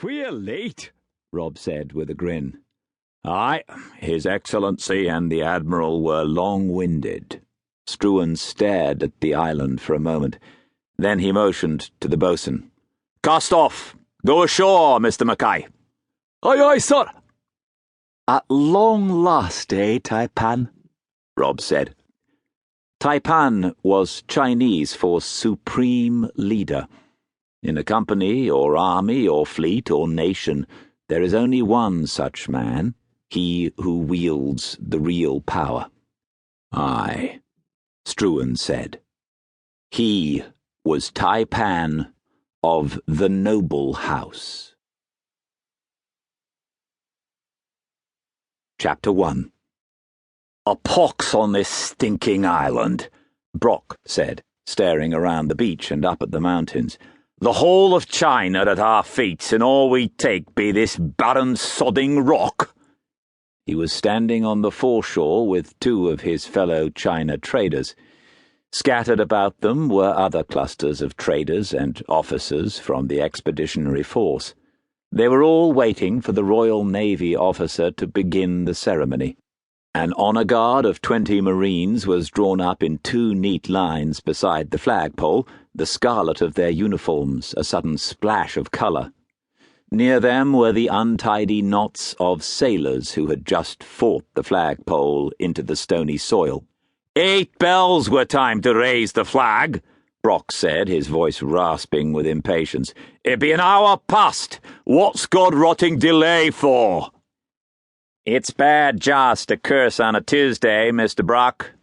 We're late, Rob said with a grin. Aye, His Excellency and the Admiral were long-winded. Struan stared at the island for a moment. Then he motioned to the boatswain. Cast off! Go ashore, Mr. Mackay. Aye, aye, sir. At long last, Tai-Pan? Rob said. Tai-Pan was Chinese for supreme leader. In a company or army or fleet or nation, there is only one such man, he who wields the real power. Aye, Struan said. He was Tai-Pan of the noble house. Chapter 1. A pox on this stinking island, Brock said, staring around the beach and up at the mountains. The whole of China at our feet, and all we take be this barren sodding rock. He was standing on the foreshore with two of his fellow China traders. Scattered about them were other clusters of traders and officers from the expeditionary force. They were all waiting for the Royal Navy officer to begin the ceremony. An honour guard of 20 Marines was drawn up in 2 neat lines beside the flagpole, the scarlet of their uniforms a sudden splash of colour. Near them were the untidy knots of sailors who had just fought the flagpole into the stony soil. 8 bells were time to raise the flag, Brock said, his voice rasping with impatience. It be an hour past. What's God-rotting delay for? It's bad just to curse on a Tuesday, Mr. Brock,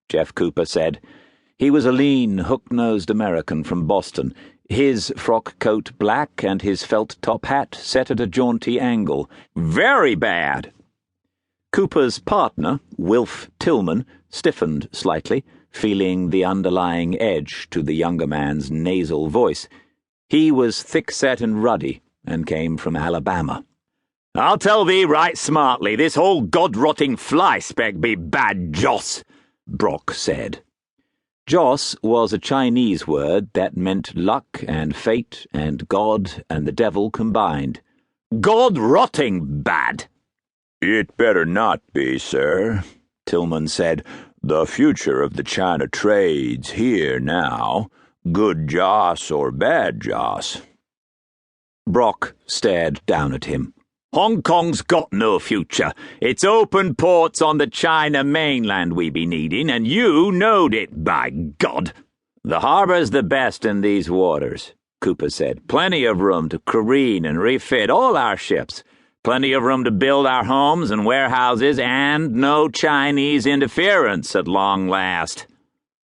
Jeff Cooper said. He was a lean, hook-nosed American from Boston, his frock coat black and his felt top hat set at a jaunty angle. Very bad. Cooper's partner, Wilf Tillman, stiffened slightly, feeling the underlying edge to the younger man's nasal voice. He was thick-set and ruddy, and came from Alabama. I'll tell thee right smartly, this whole god-rotting fly-speck be bad joss, Brock said. Joss was a Chinese word that meant luck and fate and God and the devil combined. God-rotting bad. It better not be, sir, Tillman said. The future of the China trade's here now. Good joss or bad joss. Brock stared down at him. Hong Kong's got no future. It's open ports on the China mainland we be needing, and you knowed it, by God. The harbour's the best in these waters, Cooper said. Plenty of room to careen and refit all our ships. Plenty of room to build our homes and warehouses, and no Chinese interference at long last.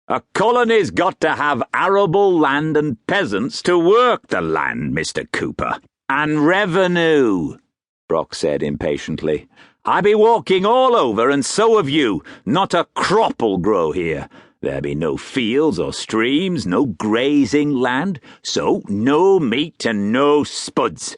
A colony's got to have arable land and peasants to work the land, Mr. Cooper. And revenue, Brock said impatiently. I be walking all over, and so have you. Not a crop'll grow here. There be no fields or streams, no grazing land, so no meat and no spuds.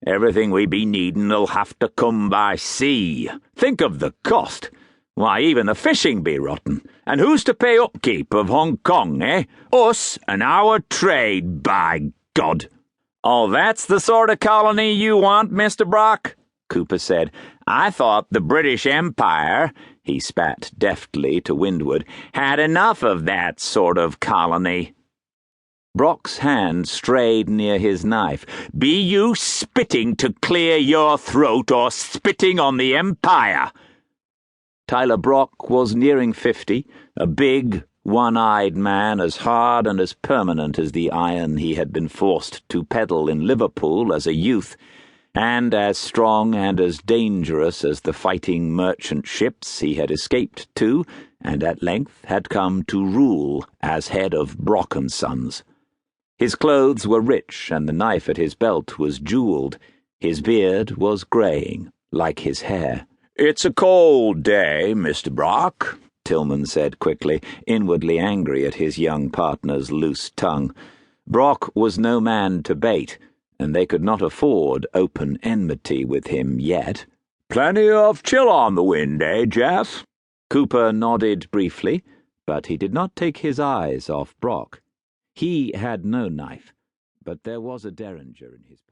Everything we be needin'll have to come by sea. Think of the cost. Why, even the fishing be rotten. And who's to pay upkeep of Hong Kong, eh? Us and our trade, by God. Oh, that's the sort of colony you want, Mr. Brock? Cooper said. I thought the British Empire, he spat deftly to windward, had enough of that sort of colony. Brock's hand strayed near his knife. Be you spitting to clear your throat or spitting on the Empire? Tyler Brock was nearing 50, a big, one-eyed man as hard and as permanent as the iron he had been forced to peddle in Liverpool as a youth, and as strong and as dangerous as the fighting merchant ships he had escaped to, and at length had come to rule as head of Brock & Sons. His clothes were rich, and the knife at his belt was jewelled. His beard was greying, like his hair. It's a cold day, Mr. Brock, Tillman said quickly, inwardly angry at his young partner's loose tongue. Brock was no man to bait, and they could not afford open enmity with him yet. Plenty of chill on the wind, eh, Jeff? Cooper nodded briefly, but he did not take his eyes off Brock. He had no knife, but there was a derringer in his